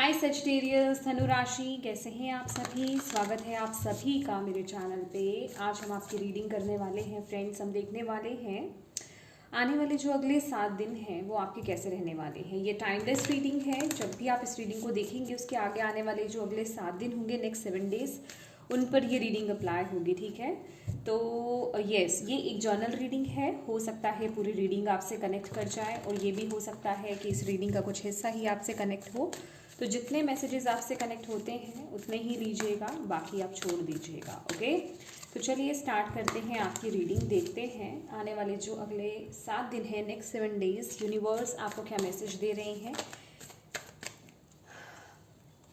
हाय Sagittarius Dhanu राशि, कैसे हैं आप सभी। स्वागत है आप सभी का मेरे चैनल पे। आज हम आपकी रीडिंग करने वाले हैं फ्रेंड्स। हम देखने वाले हैं आने वाले जो अगले 7 दिन हैं वो आपके कैसे रहने वाले हैं। ये टाइमलेस रीडिंग है। जब भी आप इस रीडिंग को देखेंगे उसके आगे आने वाले जो अगले 7 दिन होंगे, नेक्स्ट 7 डेज, उन पर ये रीडिंग अप्लाई होगी। ठीक है, तो यस, ये एक जर्नल रीडिंग है। हो सकता है पूरी रीडिंग आपसे कनेक्ट कर जाए और ये भी हो सकता है कि इस रीडिंग का कुछ हिस्सा ही आपसे कनेक्ट हो। तो जितने मैसेजेस आपसे कनेक्ट होते हैं उतने ही लीजिएगा, बाकी आप छोड़ दीजिएगा। ओके, तो चलिए स्टार्ट करते हैं आपकी रीडिंग। देखते हैं आने वाले जो अगले 7 दिन हैं, नेक्स्ट 7 डेज, यूनिवर्स आपको क्या मैसेज दे रहे हैं।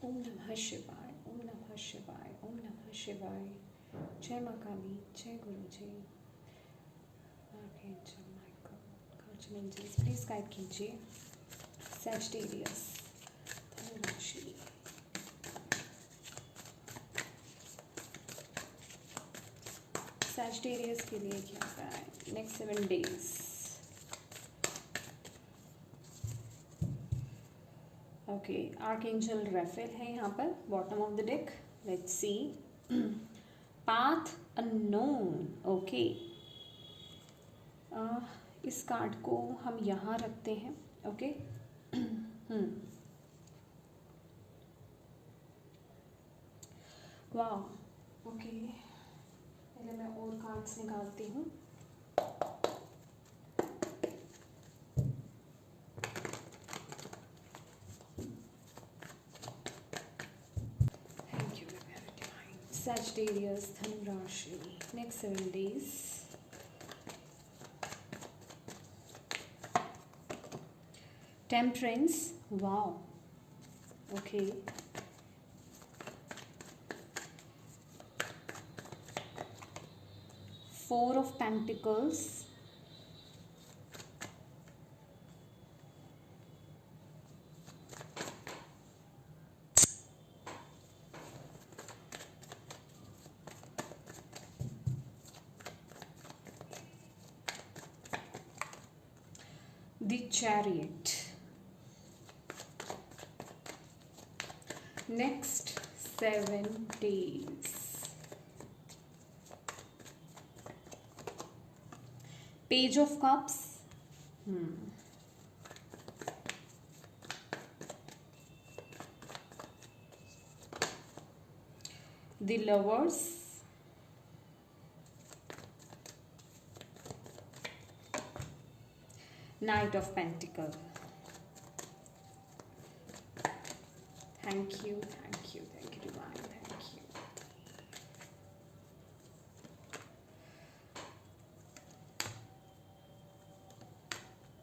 ओम नमः शिवाय, ओम नमः शिवाय, ओम नमः शिवाय। जय माँ काली, जय Guru ji. Archangel Michael, guardian angels please guide कीजिए सजिटेरियस धनु राशि। सजिटेरियस के लिए क्या है next 7 days. Okay, archangel Raphael है यहाँ पर bottom of the deck. Let's see, path unknown. Okay, इस कार्ड को हम यहाँ रखते हैं। ओके, वाह, ओके, पहले मैं और कार्ड्स निकालती हूँ। थैंक यू सजिटेरियस धनु राशि, next 7 days. Temperance, wow, okay, 4 of Pentacles, the Chariot. Next 7 days. Page of Cups. The Lovers. Knight of Pentacles. Thank you, thank you, thank you divine, thank you.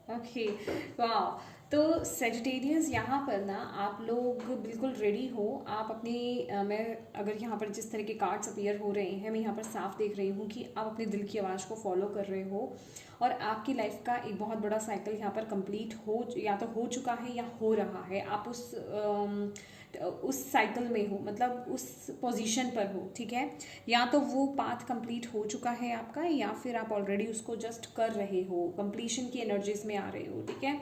Okay, वाह। तो Sagittarius यहाँ पर ना आप लोग बिल्कुल ready हो। आप अपनी मैं अगर यहाँ पर जिस तरह के कार्ड्स अपीयर हो रहे हैं, मैं यहाँ पर साफ देख रही हूँ कि आप अपने दिल की आवाज़ को फॉलो कर रहे हो और आपकी लाइफ का एक बहुत बड़ा साइकिल यहाँ पर कंप्लीट हो, या तो हो चुका है या हो रहा है। आप उस साइकिल में हो, मतलब उस पोजीशन पर हो। ठीक है, या तो वो पाथ कंप्लीट हो चुका है आपका, या फिर आप ऑलरेडी उसको जस्ट कर रहे हो, कंप्लीशन की एनर्जीज में आ रहे हो। ठीक है,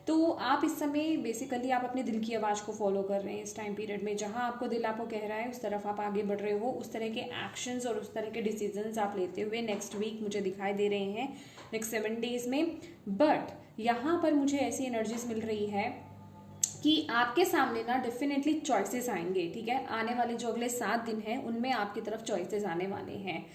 तो आप इस समय बेसिकली आप अपने दिल की आवाज़ को फॉलो कर रहे हैं इस टाइम पीरियड में। जहां आपको दिल आपको कह रहा है उस तरफ आप आगे बढ़ रहे हो। उस तरह के एक्शंस और उस तरह के डिसीजंस आप लेते हुए नेक्स्ट वीक मुझे दिखाई दे रहे हैं, नेक्स्ट 7 डेज में। बट यहाँ पर मुझे ऐसी एनर्जीज मिल रही है कि आपके सामने ना डेफिनेटली चॉइसेस आएंगे। ठीक है, आने वाले जो अगले 7 दिन हैं उनमें आपकी तरफ चॉइसेस आने वाले हैं।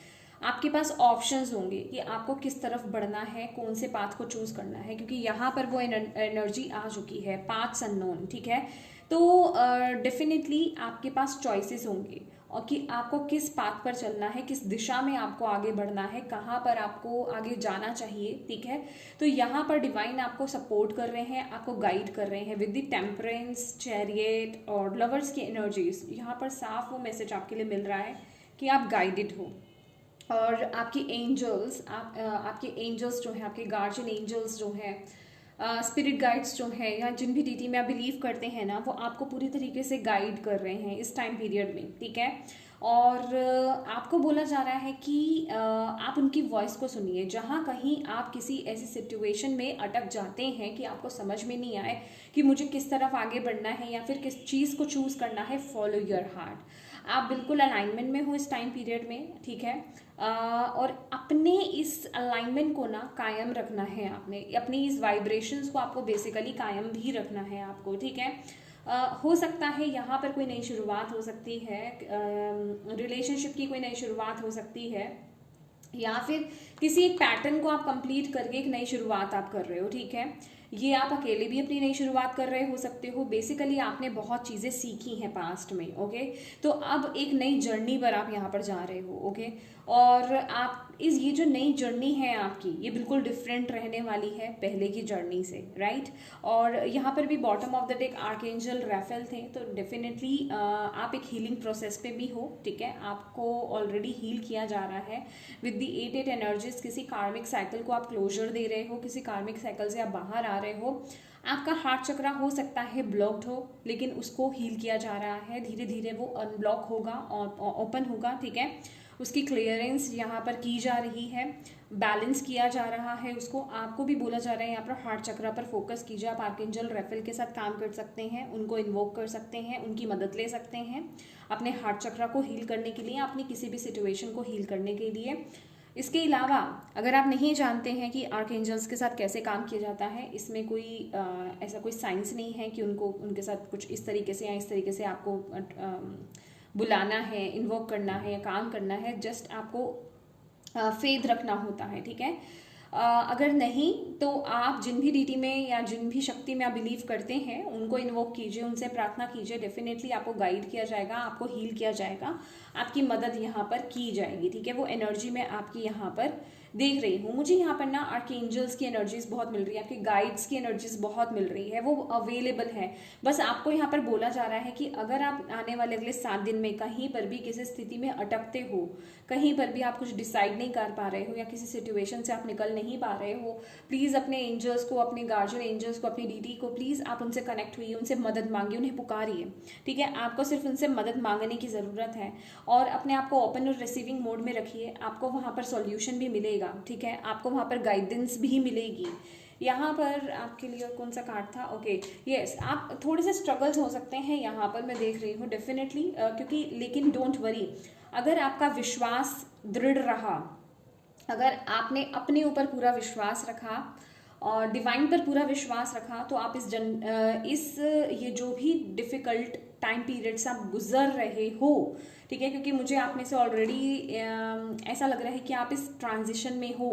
आपके पास ऑप्शंस होंगे कि आपको किस तरफ बढ़ना है, कौन से पाथ को चूज करना है, क्योंकि यहाँ पर वो एनर्जी आ चुकी है, पाथ्स अननोन। ठीक है, तो डेफिनेटली आपके पास चॉइसेस होंगे और कि आपको किस पाथ पर चलना है, किस दिशा में आपको आगे बढ़ना है, कहाँ पर आपको आगे जाना चाहिए। ठीक है, तो यहाँ पर डिवाइन आपको सपोर्ट कर रहे हैं, आपको गाइड कर रहे हैं विद द टेम्परेंस, चैरियट और लवर्स की एनर्जीज। यहाँ पर साफ वो मैसेज आपके लिए मिल रहा है कि आप गाइडेड हो और आपकी एंजल्स, आपके एंजल्स जो हैं, आपके गार्जियन एंजल्स जो हैं, स्पिरिट गाइड्स जो हैं, या जिन भी डीटी में आप बिलीव करते हैं ना, वो आपको पूरी तरीके से गाइड कर रहे हैं इस टाइम पीरियड में। ठीक है, और आपको बोला जा रहा है कि आप उनकी वॉइस को सुनिए। जहाँ कहीं आप किसी ऐसी सिचुएशन में अटक जाते हैं कि आपको समझ में नहीं आए कि मुझे किस तरफ आगे बढ़ना है या फिर किस चीज़ को चूज़ करना है, फॉलो योर हार्ट। आप बिल्कुल अलाइनमेंट में हो इस टाइम पीरियड में, ठीक है। और अपने इस अलाइनमेंट को ना कायम रखना है आपने, अपनी इस वाइब्रेशंस को आपको बेसिकली कायम भी रखना है आपको, ठीक है। हो सकता है यहाँ पर कोई नई शुरुआत हो सकती है, रिलेशनशिप की कोई नई शुरुआत हो सकती है, या फिर किसी एक पैटर्न को आप कंप्लीट करके एक नई शुरुआत आप कर रहे हो, ठीक है। ये आप अकेले भी अपनी नई शुरुआत कर रहे हो सकते हो। बेसिकली आपने बहुत चीज़ें सीखी हैं पास्ट में, ओके। तो अब एक नई जर्नी पर आप यहाँ पर जा रहे हो, ओके। और आप ये जो नई जर्नी है आपकी, ये बिल्कुल डिफरेंट रहने वाली है पहले की जर्नी से, राइट। और यहाँ पर भी bottom of the deck archangel Raphael थे, तो डेफिनेटली आप एक हीलिंग प्रोसेस पे भी हो, ठीक है। आपको ऑलरेडी हील किया जा रहा है विद द 8 एनर्जीज। किसी कार्मिक साइकिल को आप क्लोजर दे रहे हो, किसी कार्मिक साइकिल से आप बाहर आ रहे हो। आपका हार्ट चक्रा हो सकता है ब्लॉक्ड हो, लेकिन उसको हील किया जा रहा है, धीरे धीरे वो अनब्लॉक होगा और ओपन होगा, ठीक है। उसकी क्लियरेंस यहाँ पर की जा रही है, बैलेंस किया जा रहा है उसको। आपको भी बोला जा रहा है यहाँ पर हार्ट चक्रा पर फोकस कीजिए। आप आर्कएंजल राफेल के साथ काम कर सकते हैं, उनको इन्वोक कर सकते हैं, उनकी मदद ले सकते हैं अपने हार्ट चक्रा को हील करने के लिए, अपनी किसी भी सिचुएशन को हील करने के लिए। इसके अलावा अगर आप नहीं जानते हैं कि आर्कएंजल्स के साथ कैसे काम किया जाता है, इसमें कोई ऐसा कोई साइंस नहीं है कि उनके साथ कुछ इस तरीके से या इस तरीके से आपको बुलाना है, इन्वोक करना है या काम करना है। जस्ट आपको फेथ रखना होता है, ठीक है। अगर नहीं तो आप जिन भी डीटी में या जिन भी शक्ति में आप बिलीव करते हैं उनको इन्वोक कीजिए, उनसे प्रार्थना कीजिए। डेफिनेटली आपको गाइड किया जाएगा, आपको हील किया जाएगा, आपकी मदद यहाँ पर की जाएगी, ठीक है। वो एनर्जी मैं आपकी यहाँ पर देख रही हूँ। मुझे यहाँ पर ना आर्कएंजल्स की एनर्जीज बहुत मिल रही है, आपके गाइड्स की एनर्जीज बहुत मिल रही है, वो अवेलेबल है। बस आपको यहाँ पर बोला जा रहा है कि अगर आप आने वाले अगले 7 दिन में कहीं पर भी किसी स्थिति में अटकते हो, कहीं पर भी आप कुछ डिसाइड नहीं कर पा रहे हो या किसी सिचुएशन से आप निकल नहीं पा रहे हो, प्लीज़ अपने एंजल्स को, अपने गार्जियन एंजल्स को, अपनी डीटी को प्लीज़ आप उनसे कनेक्ट हुई, उनसे मदद मांगिए, उन्हें पुकारिए, ठीक है। आपको सिर्फ उनसे मदद मांगने की ज़रूरत है और अपने आप को ओपन और रिसीविंग मोड में रखिए। आपको वहाँ पर सॉल्यूशन भी मिलेगा, ठीक है। आपको वहाँ पर गाइडेंस भी मिलेगी। यहाँ पर आपके लिए कौन सा कार्ड था, ओके, यस। आप थोड़े से स्ट्रगल्स हो सकते हैं यहाँ पर, मैं देख रही हूँ डेफिनेटली, क्योंकि लेकिन डोंट वरी, अगर आपका विश्वास दृढ़ रहा, अगर आपने अपने ऊपर पूरा विश्वास रखा और डिवाइन पर पूरा विश्वास रखा, तो आप ये जो भी डिफ़िकल्ट टाइम पीरियड्स आप गुजर रहे हो, ठीक है, क्योंकि मुझे आप में से ऑलरेडी ऐसा लग रहा है कि आप इस ट्रांजिशन में हो,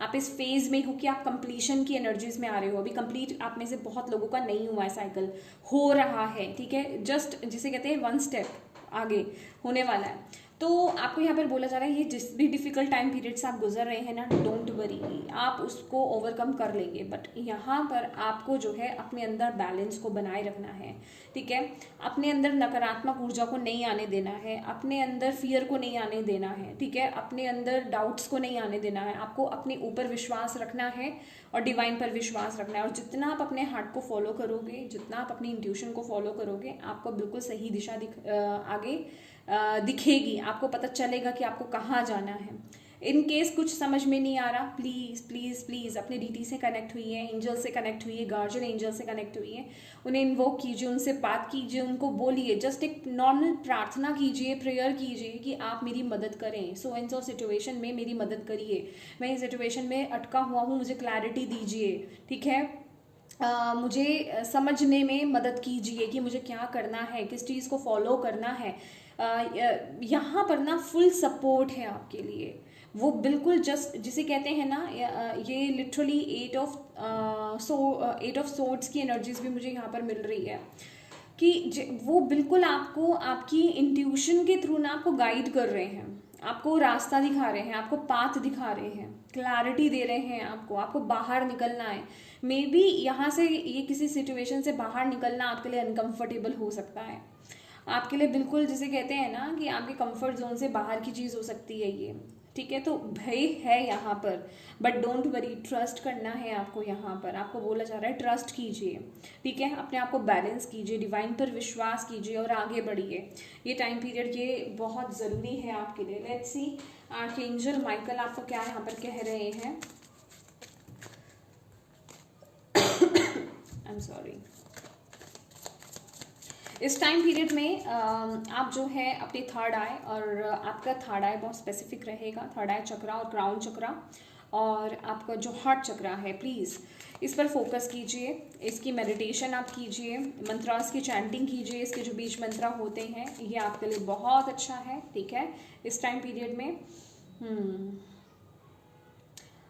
आप इस फेज में हो कि आप कंप्लीशन की एनर्जीज में आ रहे हो। अभी कंप्लीट आप में से बहुत लोगों का नहीं हुआ है, साइकिल हो रहा है, ठीक है। जस्ट जिसे कहते हैं 1 स्टेप आगे होने वाला है। तो आपको यहाँ पर बोला जा रहा है ये जिस भी डिफिकल्ट टाइम पीरियड से आप गुजर रहे हैं ना, डोंट वरी, आप उसको ओवरकम कर लेंगे। बट यहाँ पर आपको जो है अपने अंदर बैलेंस को बनाए रखना है, ठीक है। अपने अंदर नकारात्मक ऊर्जा को नहीं आने देना है, अपने अंदर फियर को नहीं आने देना है, ठीक है। अपने अंदर डाउट्स को नहीं आने देना है। आपको अपने ऊपर विश्वास रखना है और डिवाइन पर विश्वास रखना है। और जितना आप अपने हार्ट को फॉलो करोगे, जितना आप अपनी इंट्यूशन को फॉलो करोगे, आपको बिल्कुल सही दिशा आगे दिखेगी। आपको पता चलेगा कि आपको कहाँ जाना है। इन केस कुछ समझ में नहीं आ रहा, प्लीज़ प्लीज़ प्लीज़ अपने डीटी से कनेक्ट हुई है, एंजल से कनेक्ट हुई है, गार्जियन एंजल से कनेक्ट हुई है, उन्हें इन्वोक कीजिए, उनसे बात कीजिए, उनको बोलिए, जस्ट एक नॉर्मल प्रार्थना कीजिए, प्रेयर कीजिए कि आप मेरी मदद करें, सो एंड सो सिचुएशन में मेरी मदद करिए, मैं इस सिचुएशन में अटका हुआ हूँ, मुझे क्लैरिटी दीजिए, ठीक है। मुझे समझने में मदद कीजिए कि मुझे क्या करना है, किस चीज़ को फॉलो करना है। यहाँ पर ना फुल सपोर्ट है आपके लिए, वो बिल्कुल जस्ट जिसे कहते हैं ना, ये लिटरली 8 ऑफ सोर्ड्स की एनर्जीज भी मुझे यहाँ पर मिल रही है कि वो बिल्कुल आपको आपकी इंट्यूशन के थ्रू ना आपको गाइड कर रहे हैं, आपको रास्ता दिखा रहे हैं, आपको पाथ दिखा रहे हैं, क्लैरिटी दे रहे हैं आपको बाहर निकलना है। मे बी यहाँ से ये किसी सिचुएशन से बाहर निकलना आपके लिए अनकंफर्टेबल हो सकता है, आपके लिए बिल्कुल जिसे कहते हैं ना कि आपके कंफर्ट जोन से बाहर की चीज़ हो सकती है ये, ठीक है, तो भय है यहाँ पर, बट डोंट वरी, ट्रस्ट करना है आपको। यहाँ पर आपको बोला जा रहा है ट्रस्ट कीजिए, ठीक है, अपने आप को बैलेंस कीजिए, डिवाइन पर विश्वास कीजिए और आगे बढ़िए। ये टाइम पीरियड ये बहुत ज़रूरी है आपके लिए। लेट्स सी आर्कएंजल माइकल आपको क्या यहाँ पर कह रहे हैं। I am sorry. इस टाइम पीरियड में आप जो है अपनी थर्ड आई, और आपका थर्ड आई बहुत स्पेसिफिक रहेगा, थर्ड आई चक्रा और क्राउन चक्रा, और आपका जो हार्ट चक्रा है, प्लीज़ इस पर फोकस कीजिए, इसकी मेडिटेशन आप कीजिए, मंत्रास की चैंटिंग कीजिए, इसके जो बीज मंत्रा होते हैं ये आपके लिए बहुत अच्छा है, ठीक है। इस टाइम पीरियड में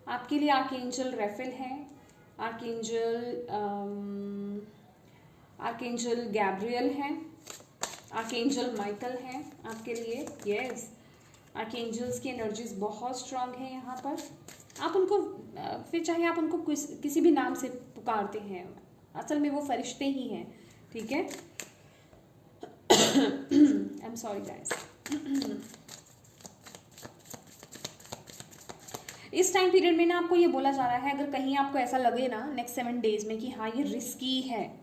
आपके लिए आर्कएंजल रेफेल है, आर्कएंजल गैब्रियल है, आर्कएंजल माइकल है आपके लिए। यस, आर्कएंजल्स की एनर्जीज बहुत स्ट्रांग है यहाँ पर। आप उनको फिर चाहे आप उनको किसी भी नाम से पुकारते हैं, असल में वो फरिश्ते ही हैं, ठीक है। I am sorry guys. इस टाइम पीरियड में ना आपको ये बोला जा रहा है, अगर कहीं आपको ऐसा लगे ना नेक्स्ट 7 डेज में कि हाँ ये रिस्की है,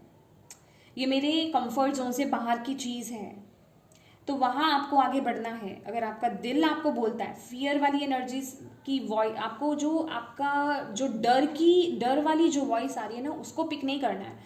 ये मेरे कंफर्ट जोन से बाहर की चीज़ है, तो वहाँ आपको आगे बढ़ना है। अगर आपका दिल आपको बोलता है, फियर वाली एनर्जीज की वॉइस आपको, जो आपका जो डर वाली जो वॉइस आ रही है ना, उसको पिक नहीं करना है।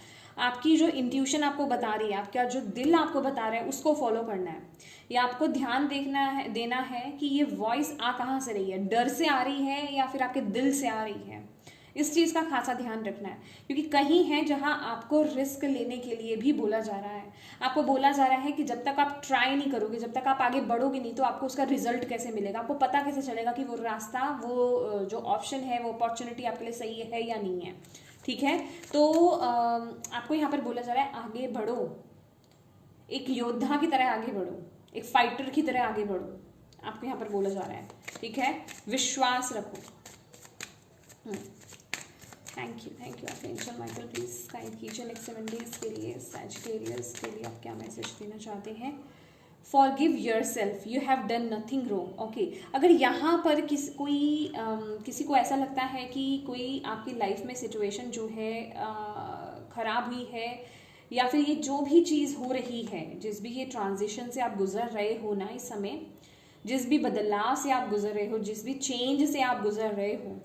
आपकी जो इंट्यूशन आपको बता रही है, आपका जो दिल आपको बता रहा है, उसको फॉलो करना है। या आपको ध्यान देना है कि ये वॉइस आ कहाँ से रही है, डर से आ रही है या फिर आपके दिल से आ रही है। इस चीज़ का खासा ध्यान रखना है, क्योंकि कहीं है जहां आपको रिस्क लेने के लिए भी बोला जा रहा है। आपको बोला जा रहा है कि जब तक आप ट्राई नहीं करोगे, जब तक आप आगे बढ़ोगे नहीं, तो आपको उसका रिजल्ट कैसे मिलेगा, आपको पता कैसे चलेगा कि वो रास्ता, वो जो ऑप्शन है, वो अपॉर्चुनिटी आपके लिए सही है या नहीं है, ठीक है। तो आपको यहाँ पर बोला जा रहा है आगे बढ़ो, एक योद्धा की तरह आगे बढ़ो, एक फाइटर की तरह आगे बढ़ो, आपको यहाँ पर बोला जा रहा है, ठीक है। विश्वास रखो। Thank you archangel Michael, please guide कीजिए नेक्स्ट 7 डेज के लिए सैजिटेरियस के लिए आप क्या मैसेज देना चाहते हैं। Forgive yourself, you have done nothing wrong. Okay, अगर यहाँ पर किसी को ऐसा लगता है कि कोई आपकी लाइफ में सिचुएशन जो है खराब हुई है, या फिर ये जो भी चीज़ हो रही है, जिस भी ये ट्रांजिशन से आप गुजर रहे हो ना इस समय, जिस भी बदलाव से आप गुजर रहे हो, जिस भी चेंज से आप गुजर रहे हो,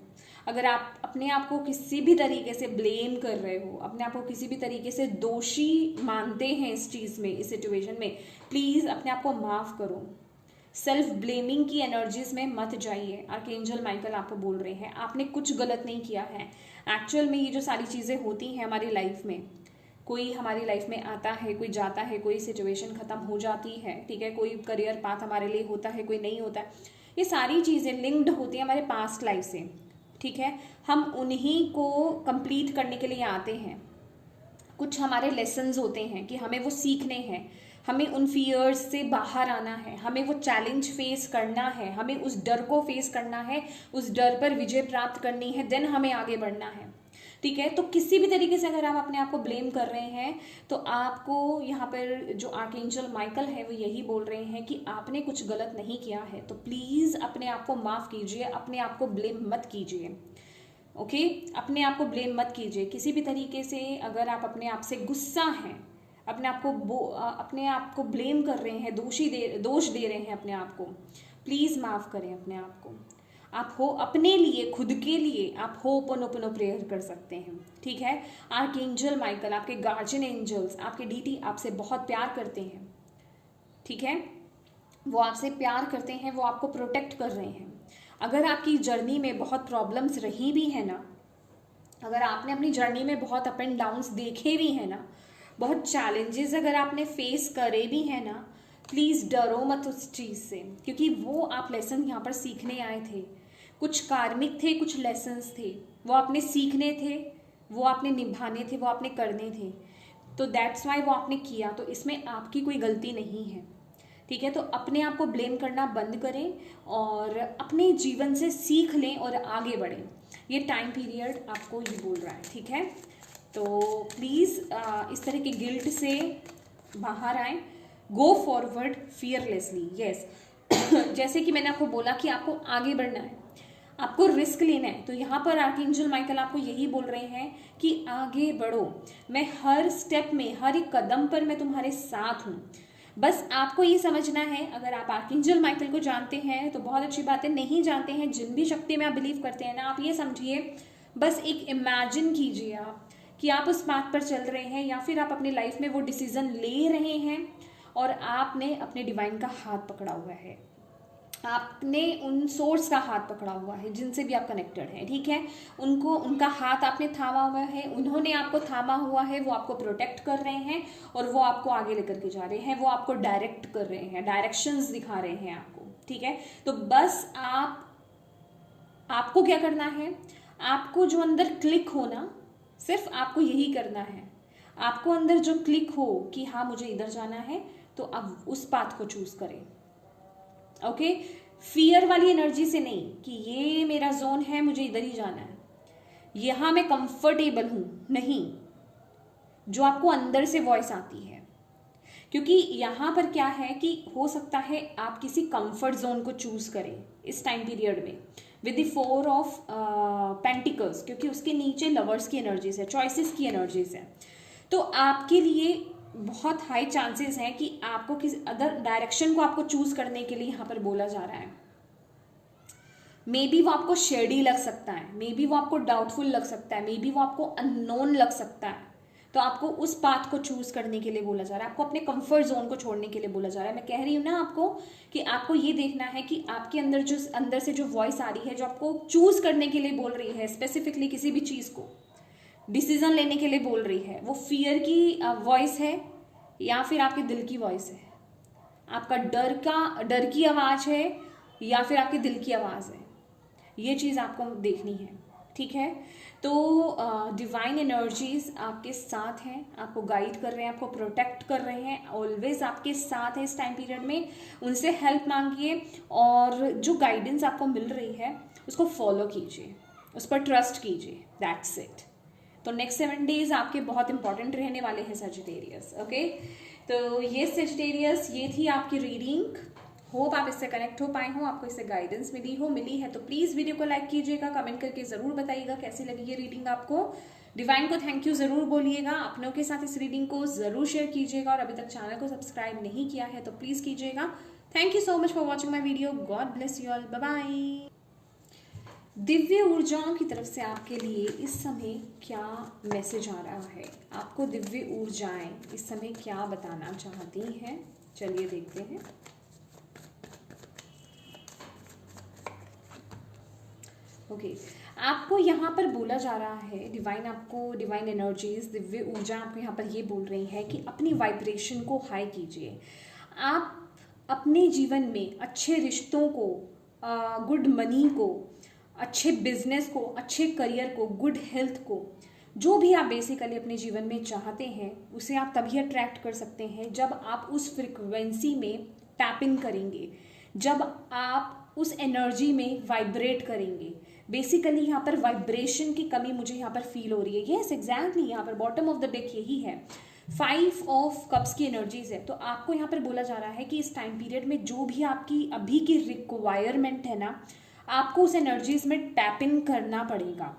अगर आप अपने आप को किसी भी तरीके से ब्लेम कर रहे हो, अपने आप को किसी भी तरीके से दोषी मानते हैं इस चीज़ में, इस सिचुएशन में, प्लीज़ अपने आप को माफ़ करो। सेल्फ ब्लेमिंग की एनर्जीज में मत जाइए। आर्कएंजल माइकल आपको बोल रहे हैं आपने कुछ गलत नहीं किया है। एक्चुअल में ये जो सारी चीज़ें होती हैं हमारी लाइफ में, कोई हमारी लाइफ में आता है, कोई जाता है, कोई सिचुएशन ख़त्म हो जाती है, ठीक है, कोई करियर पाथ हमारे लिए होता है, कोई नहीं होता है, ये सारी चीज़ें लिंक्ड होती हैं हमारे पास्ट लाइफ से, ठीक है। हम उन्हीं को कंप्लीट करने के लिए आते हैं। कुछ हमारे लेसन्स होते हैं कि हमें वो सीखने हैं, हमें उन फियर्स से बाहर आना है, हमें वो चैलेंज फेस करना है, हमें उस डर को फेस करना है, उस डर पर विजय प्राप्त करनी है, देन हमें आगे बढ़ना है, ठीक है। तो किसी भी तरीके से अगर आप अपने आप को ब्लेम कर रहे हैं, तो आपको यहाँ पर जो आर्कएंजल माइकल है वो यही बोल रहे हैं कि आपने कुछ गलत नहीं किया है, तो प्लीज़ अपने आप को माफ़ कीजिए, अपने आप को ब्लेम मत कीजिए, ओके। अपने आप को ब्लेम मत कीजिए किसी भी तरीके से। अगर आप अपने आप से गुस्सा हैं, अपने आप को ब्लेम कर रहे हैं, दोष दे रहे हैं अपने आप को, प्लीज़ माफ़ करें अपने आप को। आप हो अपने लिए, खुद के लिए आप होपोनोपोनो प्रेयर कर सकते हैं, ठीक है। आर्कएंजल माइकल, आपके गार्जियन एंजल्स, आपके डीटी आपसे बहुत प्यार करते हैं, ठीक है, वो आपसे प्यार करते हैं, वो आपको प्रोटेक्ट कर रहे हैं। अगर आपकी जर्नी में बहुत प्रॉब्लम्स रही भी है ना, अगर आपने अपनी जर्नी में बहुत अप एंड डाउन्स देखे भी हैं ना, बहुत चैलेंजेस अगर आपने फेस करे भी हैं ना, प्लीज़ डरो मत उस चीज़ से, क्योंकि वो आप लेसन यहाँ पर सीखने आए थे। कुछ कार्मिक थे, कुछ लेसन्स थे, वो आपने सीखने थे, वो आपने निभाने थे, वो आपने करने थे, तो दैट्स वाई वो आपने किया, तो इसमें आपकी कोई गलती नहीं है, ठीक है। तो अपने आप को ब्लेम करना बंद करें और अपने जीवन से सीख लें और आगे बढ़ें। ये टाइम पीरियड आपको ये बोल रहा है, ठीक है। तो प्लीज़ इस तरह के गिल्ट से बाहर आएं, गो फॉरवर्ड फियरलेसली। यस, जैसे कि मैंने आपको बोला कि आपको आगे बढ़ना है, आपको रिस्क लेना है, तो यहाँ पर आर्कएंजल माइकल आपको यही बोल रहे हैं कि आगे बढ़ो, मैं हर स्टेप में, हर एक कदम पर मैं तुम्हारे साथ हूँ। बस आपको ये समझना है, अगर आप आर्कएंजल माइकल को जानते हैं तो बहुत अच्छी बात है, नहीं जानते हैं, जिन भी शक्ति में आप बिलीव करते हैं ना, आप ये समझिए, बस एक इमेजिन कीजिए आप कि आप उस बात पर चल रहे हैं, या फिर आप अपनी लाइफ में वो डिसीजन ले रहे हैं और आपने अपने डिवाइन का हाथ पकड़ा हुआ है, आपने उन सोर्स का हाथ पकड़ा हुआ है जिनसे भी आप कनेक्टेड हैं, ठीक है, उनको, उनका हाथ आपने थामा हुआ है, उन्होंने आपको थामा हुआ है, वो आपको प्रोटेक्ट कर रहे हैं और वो आपको आगे लेकर के जा रहे हैं, वो आपको डायरेक्ट कर रहे हैं, डायरेक्शंस दिखा रहे हैं आपको, ठीक है। तो बस आपको क्या करना है, आपको जो अंदर क्लिक हो ना, सिर्फ आपको यही करना है, आपको अंदर जो क्लिक हो कि हाँ मुझे इधर जाना है, तो अब उस पाथ को चूज करें। ओके, फियर वाली एनर्जी से नहीं कि ये मेरा जोन है, मुझे इधर ही जाना है, यहां मैं कंफर्टेबल हूं, नहीं, जो आपको अंदर से वॉइस आती है। क्योंकि यहां पर क्या है कि हो सकता है आप किसी कंफर्ट जोन को चूज करें इस टाइम पीरियड में विद द 4 ऑफ पेंटिकल्स, क्योंकि उसके नीचे लवर्स की एनर्जीज है, चॉइसेस की एनर्जीज है। तो आपके लिए बहुत हाई चांसेस हैं कि आपको किसी अदर डायरेक्शन को आपको चूज करने के लिए यहाँ पर बोला जा रहा है। मे बी वो आपको शेडी लग सकता है, मे बी वो आपको डाउटफुल लग सकता है, मे बी वो आपको अननोन लग सकता है, तो आपको उस पाथ को चूज करने के लिए बोला जा रहा है, आपको अपने कंफर्ट जोन को छोड़ने के लिए बोला जा रहा है। मैं कह रही हूँ ना आपको कि आपको ये देखना है कि आपके अंदर जो अंदर से जो वॉइस आ रही है, जो आपको चूज करने के लिए बोल रही है, स्पेसिफिकली किसी भी चीज को डिसीजन लेने के लिए बोल रही है, वो फियर की वॉइस है या फिर आपके दिल की वॉइस है, आपका डर की आवाज है या फिर आपके दिल की आवाज है, ये चीज आपको देखनी है, ठीक है। तो डिवाइन एनर्जीज आपके साथ हैं, आपको गाइड कर रहे हैं, आपको प्रोटेक्ट कर रहे हैं, ऑलवेज आपके साथ है इस टाइम पीरियड में। उनसे हेल्प मांगिए और जो गाइडेंस आपको मिल रही है उसको फॉलो कीजिए, उस पर ट्रस्ट कीजिए, दैट्स इट। तो नेक्स्ट 7 डेज आपके बहुत इंपॉर्टेंट रहने वाले हैं सजिटेरियस, ओके। तो ये सजिटेरियस, ये थी आपकी रीडिंग। होप आप इससे कनेक्ट हो पाए हो, आपको इससे गाइडेंस मिली है तो प्लीज वीडियो को लाइक कीजिएगा, कमेंट करके जरूर बताइएगा कैसी लगी ये रीडिंग आपको। डिवाइन को थैंक यू जरूर बोलिएगा, अपनों के साथ इस रीडिंग को जरूर शेयर कीजिएगा और अभी तक चैनल को सब्सक्राइब नहीं किया है तो प्लीज कीजिएगा। Thank you so much for watching my video, God bless you all, bye bye. दिव्य ऊर्जाओं की तरफ से आपके लिए इस समय क्या मैसेज आ रहा है, आपको दिव्य ऊर्जाएं इस समय क्या बताना चाहती हैं, चलिए देखते हैं। ओके, आपको यहाँ पर बोला जा रहा है, डिवाइन एनर्जीज, दिव्य ऊर्जा आपको यहाँ पर ये बोल रही है कि अपनी वाइब्रेशन को हाई कीजिए। आप अपने जीवन में अच्छे रिश्तों को, गुड मनी को, अच्छे बिजनेस को, अच्छे करियर को, गुड हेल्थ को, जो भी आप बेसिकली अपने जीवन में चाहते हैं उसे आप तभी अट्रैक्ट कर सकते हैं जब आप उस फ्रिक्वेंसी में टैप इन करेंगे, जब आप उस एनर्जी में वाइब्रेट करेंगे। बेसिकली यहाँ पर वाइब्रेशन की कमी मुझे यहाँ पर फील हो रही है। यस एग्जैक्टली, यहाँ पर बॉटम ऑफ द डेक यही है, 5 ऑफ कप्स की एनर्जीज है। तो आपको यहाँ पर बोला जा रहा है कि इस टाइम पीरियड में जो भी आपकी अभी की रिक्वायरमेंट है ना, आपको उस एनर्जीज में टैप इन करना पड़ेगा।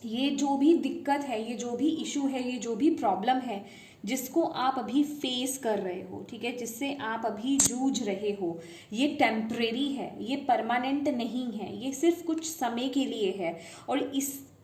ये जो भी दिक्कत है, ये जो भी इशू है, ये जो भी प्रॉब्लम है जिसको आप अभी फेस कर रहे हो, ठीक है, जिससे आप अभी जूझ रहे हो, ये टेम्परेरी है, ये परमानेंट नहीं है, ये सिर्फ कुछ समय के लिए है। और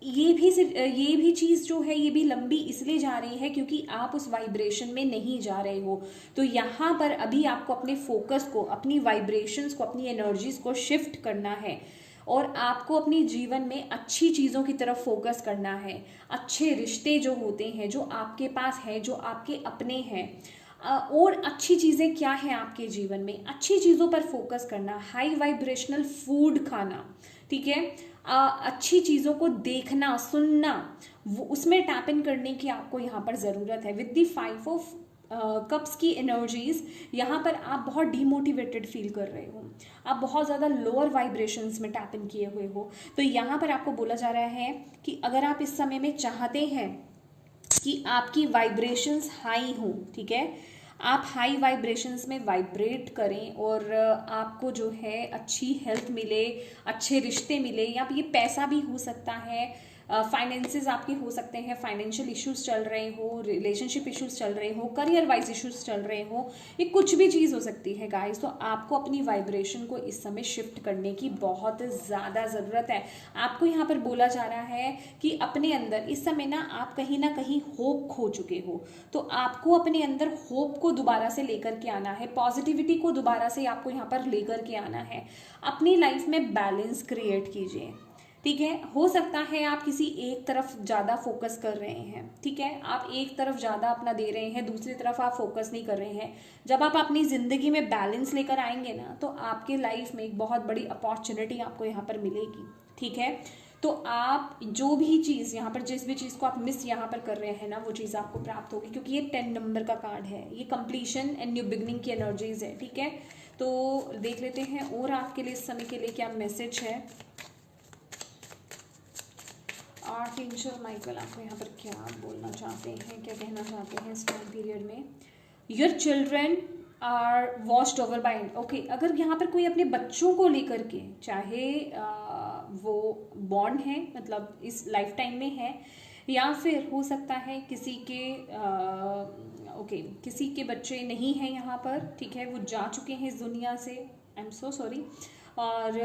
ये भी चीज़ जो है ये भी लंबी इसलिए जा रही है क्योंकि आप उस वाइब्रेशन में नहीं जा रहे हो। तो यहाँ पर अभी आपको अपने फोकस को, अपनी वाइब्रेशंस को, अपनी एनर्जीज को शिफ्ट करना है और आपको अपने जीवन में अच्छी चीज़ों की तरफ फोकस करना है। अच्छे रिश्ते जो होते हैं, जो आपके पास है, जो आपके अपने हैं, और अच्छी चीज़ें क्या हैं आपके जीवन में, अच्छी चीज़ों पर फोकस करना, हाई वाइब्रेशनल फूड खाना, ठीक है, अच्छी चीज़ों को देखना, सुनना, वो उसमें टैप इन करने की आपको यहाँ पर ज़रूरत है। विद द 5 ऑफ कप्स की एनर्जीज, यहाँ पर आप बहुत डीमोटिवेटेड फील कर रहे हो, आप बहुत ज़्यादा लोअर वाइब्रेशंस में टैप इन किए हुए हो। तो यहाँ पर आपको बोला जा रहा है कि अगर आप इस समय में चाहते हैं कि आपकी वाइब्रेशंस हाई हो, ठीक है, आप हाई वाइब्रेशंस में वाइब्रेट करें और आपको जो है अच्छी हेल्थ मिले, अच्छे रिश्ते मिले, या ये पैसा भी हो सकता है, फाइनेंसेस आपके हो सकते हैं, फाइनेंशियल इश्यूज चल रहे हो, रिलेशनशिप इश्यूज चल रहे हो, करियर वाइज इश्यूज चल रहे हो, ये कुछ भी चीज़ हो सकती है गाइस। तो आपको अपनी वाइब्रेशन को इस समय शिफ्ट करने की बहुत ज़्यादा ज़रूरत है। आपको यहाँ पर बोला जा रहा है कि अपने अंदर इस समय ना कहीं होप खो चुके हो, तो आपको अपने अंदर होप को दोबारा से लेकर के आना है, पॉजिटिविटी को दोबारा से आपको यहाँ पर लेकर के आना है। अपनी लाइफ में बैलेंस क्रिएट कीजिए, ठीक है। हो सकता है आप किसी एक तरफ ज़्यादा फोकस कर रहे हैं, ठीक है, आप एक तरफ ज़्यादा अपना दे रहे हैं, दूसरी तरफ आप फोकस नहीं कर रहे हैं। जब आप अपनी ज़िंदगी में बैलेंस लेकर आएंगे ना, तो आपके लाइफ में एक बहुत बड़ी अपॉर्चुनिटी आपको यहाँ पर मिलेगी, ठीक है। तो आप जो भी चीज़ यहाँ पर, जिस भी चीज़ को आप मिस यहाँ पर कर रहे हैं ना, वो चीज़ आपको प्राप्त होगी, क्योंकि ये 10 नंबर का कार्ड है, ये कंप्लीशन एंड न्यू बिगनिंग की एनर्जीज है, ठीक है। तो देख लेते हैं और आपके लिए इस समय के लिए क्या मैसेज है। आर्कएंजल माइकल आपको यहाँ पर क्या बोलना चाहते हैं, क्या कहना चाहते हैं इस टाइम पीरियड में। Your children are watched over by, okay. अगर यहाँ पर कोई अपने बच्चों को लेकर के, चाहे वो बॉर्न है, मतलब इस लाइफ टाइम में है, या फिर हो सकता है किसी के ओके किसी के बच्चे नहीं हैं यहाँ पर, ठीक है, वो जा चुके हैं इस दुनिया से, आई एम सो सॉरी। और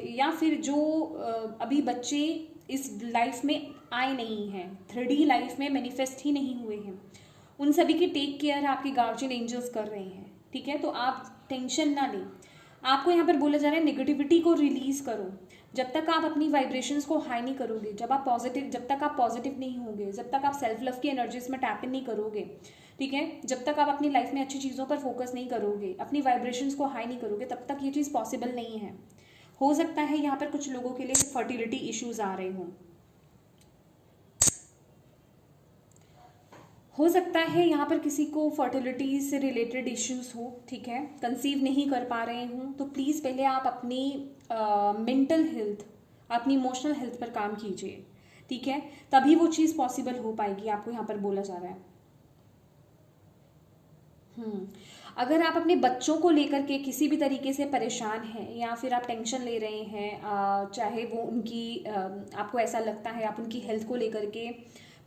या फिर जो अभी बच्चे इस लाइफ में आए नहीं हैं, 3D लाइफ में मैनिफेस्ट ही नहीं हुए हैं, उन सभी की टेक केयर आपके गार्जियन एंजल्स कर रहे हैं, ठीक है। तो आप टेंशन ना लें। आपको यहाँ पर बोला जा रहा है नेगेटिविटी को रिलीज करो। जब तक आप अपनी वाइब्रेशंस को हाई नहीं करोगे, जब तक आप पॉजिटिव नहीं होगे, जब तक आप सेल्फ लव की एनर्जीज में टैप इन नहीं करोगे, ठीक है, जब तक आप अपनी लाइफ में अच्छी चीज़ों पर फोकस नहीं करोगे, अपनी वाइब्रेशंस को हाई नहीं करोगे, तब तक ये चीज़ पॉसिबल नहीं है। हो सकता है यहाँ पर कुछ लोगों के लिए फर्टिलिटी इश्यूज आ रहे हों, हो सकता है यहाँ पर किसी को फर्टिलिटी से रिलेटेड इश्यूज हो, ठीक है, कंसीव नहीं कर पा रहे हूँ, तो प्लीज़ पहले आप अपनी मेंटल हेल्थ, अपनी इमोशनल हेल्थ पर काम कीजिए, ठीक है, तभी वो चीज़ पॉसिबल हो पाएगी, आपको यहाँ पर बोला जा रहा है। अगर आप अपने बच्चों को लेकर के किसी भी तरीके से परेशान हैं, या फिर आप टेंशन ले रहे हैं, चाहे वो उनकी आपको ऐसा लगता है आप उनकी हेल्थ को लेकर के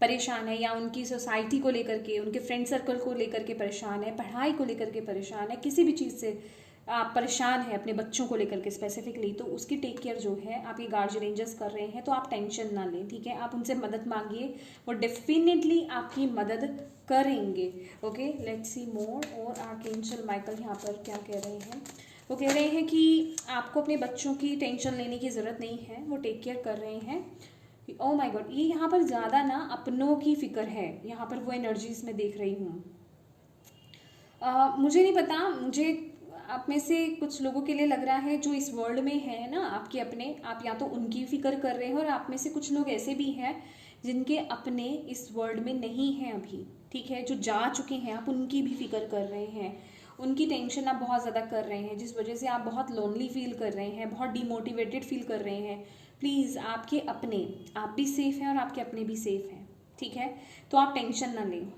परेशान है, या उनकी सोसाइटी को लेकर के, उनके फ्रेंड सर्कल को लेकर के परेशान है, पढ़ाई को लेकर के परेशान है, किसी भी चीज़ से आप परेशान है अपने बच्चों को लेकर के स्पेसिफिकली, तो उसकी टेक केयर जो है आपके गार्जियन एंजल्स कर रहे हैं। तो आप टेंशन ना लें, ठीक है, आप उनसे मदद मांगिए, वो डेफिनेटली आपकी मदद करेंगे। ओके, लेट्स सी मोर। और आर्कएंजल माइकल यहाँ पर क्या कह रहे हैं, वो कह रहे हैं कि आपको अपने बच्चों की टेंशन लेने की ज़रूरत नहीं है, वो टेक केयर कर रहे हैं। ओह माय गॉड, ये यहाँ पर ज़्यादा ना अपनों की फिक्र है, यहाँ पर वो एनर्जीज में देख रही हूँ। मुझे नहीं पता, मुझे आप में से कुछ लोगों के लिए लग रहा है जो इस वर्ल्ड में है ना आपके अपने, आप या तो उनकी फिक्र कर रहे हैं, और आप में से कुछ लोग ऐसे भी हैं जिनके अपने इस वर्ल्ड में नहीं हैं अभी, ठीक है, जो जा चुके हैं, आप उनकी भी फिक्र कर रहे हैं, उनकी टेंशन आप बहुत ज़्यादा कर रहे हैं, जिस वजह से आप बहुत लोनली फील कर रहे हैं, बहुत डिमोटिवेटेड फील कर रहे हैं। प्लीज़ आपके अपने, आप भी सेफ़ हैं और आपके अपने भी सेफ़ हैं, ठीक है, तो आप टेंशन ना लें,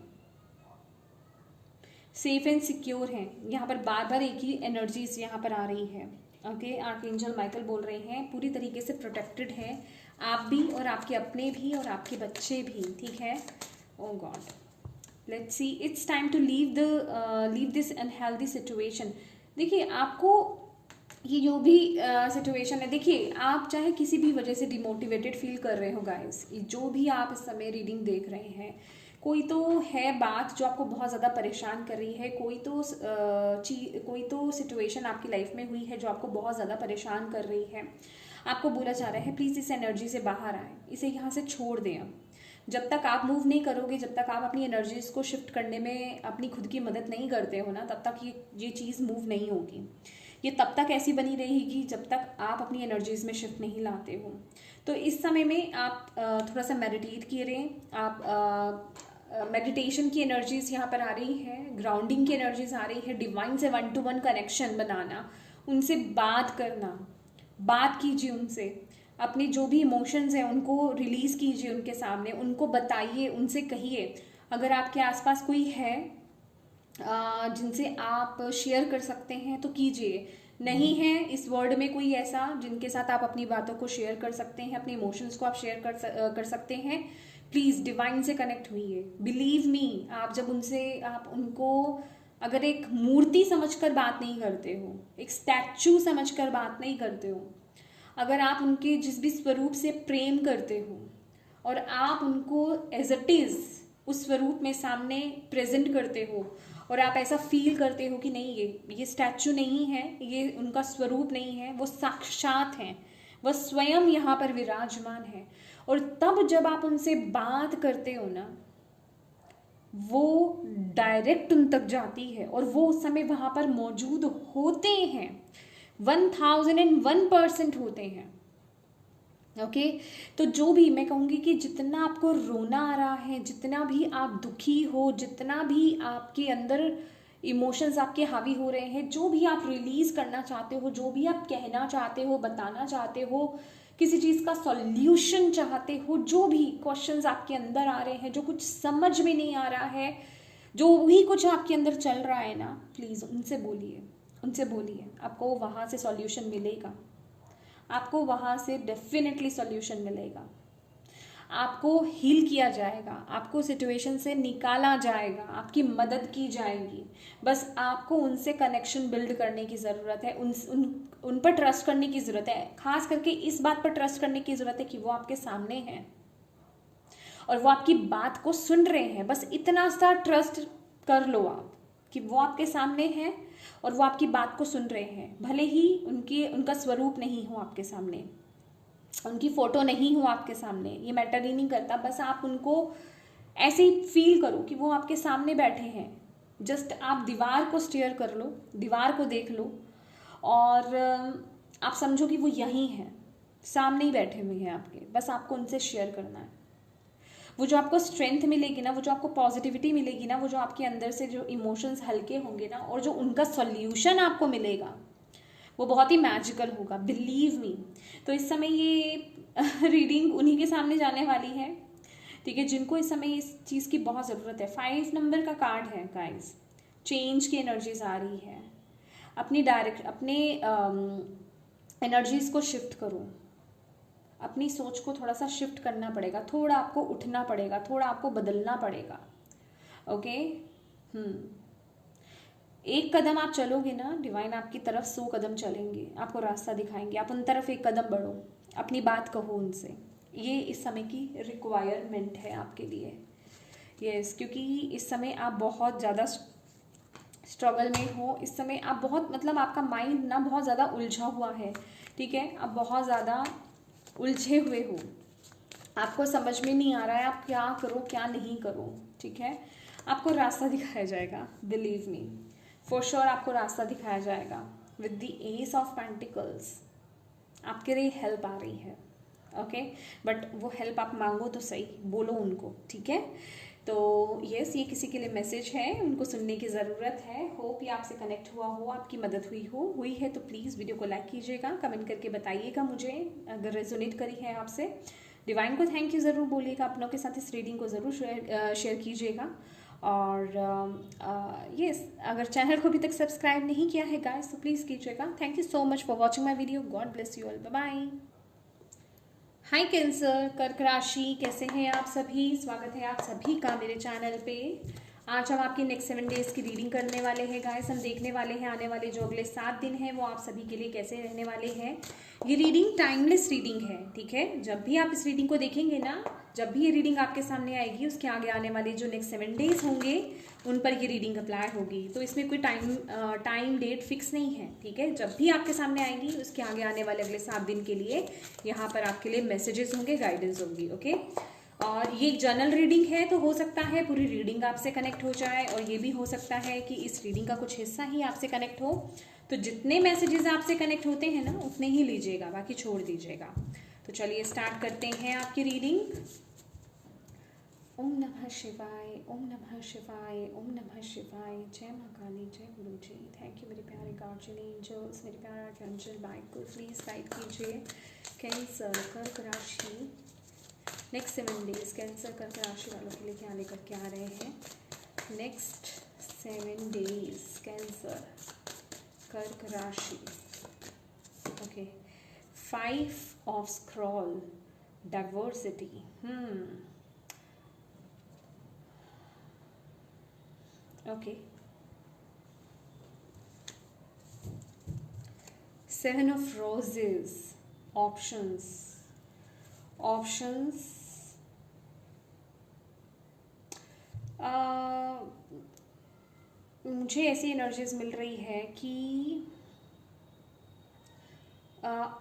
सेफ एंड सिक्योर हैं। यहाँ पर बार बार एक ही एनर्जीज यहाँ पर आ रही है। ओके, आर्कएंजल माइकल बोल रहे हैं पूरी तरीके से प्रोटेक्टेड है, आप भी और आपके अपने भी और आपके बच्चे भी, ठीक है। Oh God, let's see, it's time to leave this unhealthy situation. देखिए, आपको ये जो भी सिचुएशन है, देखिए आप चाहे किसी भी वजह से डिमोटिवेटेड फील कर रहे हो गाइस, जो भी आप इस समय रीडिंग देख रहे हैं, कोई तो है बात जो आपको बहुत ज़्यादा परेशान कर रही है, कोई तो सिचुएशन आपकी लाइफ में हुई है जो आपको बहुत ज़्यादा परेशान कर रही है। आपको बोला जा रहा है प्लीज़ इस एनर्जी से बाहर आए, इसे यहाँ से छोड़ दें। अब जब तक आप मूव नहीं करोगे, जब तक आप अपनी एनर्जीज को शिफ्ट करने में अपनी खुद की मदद नहीं करते हो ना, तब तक ये चीज़ मूव नहीं होगी। ये तब तक ऐसी बनी रहेगी जब तक आप अपनी एनर्जीज में शिफ्ट नहीं लाते हो। तो इस समय में आप थोड़ा सा मेडिटेट करें, आप मेडिटेशन की एनर्जीज यहाँ पर आ रही है, ग्राउंडिंग की एनर्जीज आ रही है, डिवाइन से 1-to-1 कनेक्शन बनाना, उनसे बात करना, बात कीजिए उनसे, अपने जो भी इमोशंस हैं उनको रिलीज कीजिए उनके सामने, उनको बताइए, उनसे कहिए। अगर आपके आसपास कोई है जिनसे आप शेयर कर सकते हैं तो कीजिए। नहीं है इस वर्ल्ड में कोई ऐसा जिनके साथ आप अपनी बातों को शेयर कर सकते हैं, अपने इमोशंस को आप शेयर कर सकते हैं, प्लीज़ डिवाइन से कनेक्ट हुइए। बिलीव मी, आप जब उनसे, आप उनको अगर एक मूर्ति समझकर बात नहीं करते हो, एक स्टैचू समझकर बात नहीं करते हो, अगर आप उनके जिस भी स्वरूप से प्रेम करते हो और आप उनको एज इट इज़ उस स्वरूप में सामने प्रेजेंट करते हो और आप ऐसा फील करते हो कि नहीं ये स्टैचू नहीं है, ये उनका स्वरूप नहीं है, वो साक्षात हैं, वह स्वयं यहाँ पर विराजमान है, और तब जब आप उनसे बात करते हो ना, वो डायरेक्ट उन तक जाती है और वो उस समय वहाँ पर मौजूद होते हैं, 1001% होते हैं। ओके तो जो भी मैं कहूँगी कि जितना आपको रोना आ रहा है, जितना भी आप दुखी हो, जितना भी आपके अंदर इमोशंस आपके हावी हो रहे हैं, जो भी आप रिलीज करना चाहते हो, जो भी आप कहना चाहते हो, बताना चाहते हो, किसी चीज़ का सॉल्यूशन चाहते हो, जो भी क्वेश्चंस आपके अंदर आ रहे हैं, जो कुछ समझ में नहीं आ रहा है, जो भी कुछ आपके अंदर चल रहा है ना, प्लीज़ उनसे बोलिए, उनसे बोलिए, आपको वहाँ से सॉल्यूशन मिलेगा, आपको वहाँ से डेफिनेटली सॉल्यूशन मिलेगा, आपको हील किया जाएगा, आपको सिचुएशन से निकाला जाएगा, आपकी मदद की जाएगी। बस आपको उनसे कनेक्शन बिल्ड करने की ज़रूरत है, उन पर ट्रस्ट करने की ज़रूरत है, खास करके इस बात पर ट्रस्ट करने की ज़रूरत है कि वो आपके सामने हैं और वो आपकी बात को सुन रहे हैं। बस इतना सा ट्रस्ट कर लो आप कि वो आपके सामने हैं और वो आपकी बात को सुन रहे हैं, भले ही उनका स्वरूप नहीं हो आपके सामने, उनकी फ़ोटो नहीं हो आपके सामने, ये मैटर ही नहीं करता। बस आप उनको ऐसे ही फील करो कि वो आपके सामने बैठे हैं। जस्ट आप दीवार को स्टेयर कर लो, दीवार को देख लो और आप समझो कि वो यहीं हैं, सामने ही बैठे हुए हैं आपके। बस आपको उनसे शेयर करना है। वो जो आपको स्ट्रेंथ मिलेगी ना, वो जो आपको पॉजिटिविटी मिलेगी ना, वो जो आपके अंदर से जो इमोशंस हल्के होंगे ना, और जो उनका सॉल्यूशन आपको मिलेगा, वो बहुत ही मैजिकल होगा, बिलीव मी। तो इस समय ये रीडिंग उन्हीं के सामने जाने वाली है, ठीक है, जिनको इस समय इस चीज़ की बहुत ज़रूरत है। 5 नंबर का कार्ड है गाइस, चेंज की एनर्जीज आ रही है। अपने एनर्जीज को शिफ्ट करो, अपनी सोच को थोड़ा सा शिफ्ट करना पड़ेगा, थोड़ा आपको उठना पड़ेगा, थोड़ा आपको बदलना पड़ेगा। ओके एक कदम आप चलोगे ना, डिवाइन आपकी तरफ 100 कदम चलेंगे, आपको रास्ता दिखाएंगे, आप उन तरफ 1 कदम बढ़ो, अपनी बात कहो उनसे। ये इस समय की रिक्वायरमेंट है आपके लिए। यस, क्योंकि इस समय आप बहुत ज़्यादा स्ट्रगल में हो, इस समय आप बहुत, मतलब आपका माइंड ना बहुत ज़्यादा उलझा हुआ है, ठीक है, आप बहुत ज़्यादा उलझे हुए हो, आपको समझ में नहीं आ रहा है आप क्या करो क्या नहीं करो, ठीक है। आपको रास्ता दिखाया जाएगा, बिलीव मी, फॉर श्योर आपको रास्ता दिखाया जाएगा। With the S of pentacles आपके लिए हेल्प आ रही है, ओके, बट वो हेल्प आप मांगो तो सही, बोलो उनको, ठीक है। तो यस, ये किसी के लिए मैसेज है, उनको सुनने की ज़रूरत है। होप ये आपसे कनेक्ट हुआ हो, आपकी मदद हुई है तो प्लीज़ वीडियो को लाइक कीजिएगा, कमेंट करके बताइएगा मुझे अगर रेजोनेट करी है आपसे। डिवाइन को थैंक यू ज़रूर बोलिएगा, अपनों के साथ इस रीडिंग को ज़रूर शेयर कीजिएगा। और यस, अगर चैनल को अभी तक सब्सक्राइब नहीं किया है गाइस तो प्लीज़ कीजिएगा। Thank you so much for watching my video. God bless you all, bye bye. Hi cancer, कर्क राशि, कैसे हैं आप सभी? स्वागत है आप सभी का मेरे चैनल पे। आज हम आपकी नेक्स्ट 7 डेज की रीडिंग करने वाले हैं गाइस। हम देखने वाले हैं आने वाले जो अगले 7 दिन हैं वो आप सभी के लिए कैसे रहने वाले हैं। ये रीडिंग टाइमलेस रीडिंग है, ठीक है। जब भी आप इस रीडिंग को देखेंगे ना, जब भी ये रीडिंग आपके सामने आएगी, उसके आगे आने वाले जो नेक्स्ट 7 डेज होंगे उन पर ये रीडिंग अप्लाई होगी। तो इसमें कोई टाइम डेट फिक्स नहीं है, ठीक है। जब भी आपके सामने आएगी उसके आगे आने वाले अगले 7 दिन के लिए यहाँ पर आपके लिए मैसेजेस होंगे, गाइडेंस होगी, ओके। और ये एक जर्नल रीडिंग है, तो हो सकता है पूरी रीडिंग आपसे कनेक्ट हो जाए, और ये भी हो सकता है कि इस रीडिंग का कुछ हिस्सा ही आपसे कनेक्ट हो। तो जितने मैसेजेस आपसे कनेक्ट होते हैं ना, उतने ही लीजिएगा, बाकी छोड़ दीजिएगा। तो चलिए स्टार्ट करते हैं आपकी रीडिंग। ओम नमः शिवाय, ओम नमः शिवाय, ओम नमः शिवाय। जय माँ काली, जय गुरु जी। थैंक यू मेरे प्यारे गार्जियन एंजल्स, मेरे प्यारे आर्कएंजल बाइक को प्लीज़ गाइड कीजिए। कैंसर, कर्क राशि, नेक्स्ट 7 डेज कैंसर कर्क राशि वालों के लिए क्या लेकर के आ रहे हैं नेक्स्ट 7 डेज। कैंसर, कर्क राशि। Okay, 5 of scroll, diversity. Okay, 7 of roses, options। मुझे ऐसी एनर्जीज मिल रही है कि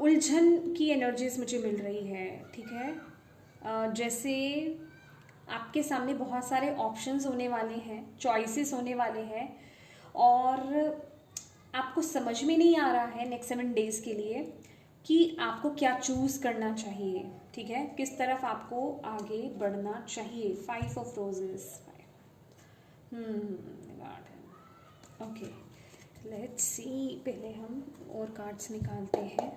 उलझन की एनर्जीज मुझे मिल रही है, ठीक है। जैसे आपके सामने बहुत सारे ऑप्शंस होने वाले हैं, चॉइसेस होने वाले हैं, और आपको समझ में नहीं आ रहा है नेक्स्ट 7 डेज के लिए कि आपको क्या चूज़ करना चाहिए, ठीक है, किस तरफ आपको आगे बढ़ना चाहिए। 5 of roses. Okay, let's see, पहले हम और कार्ड्स निकालते हैं।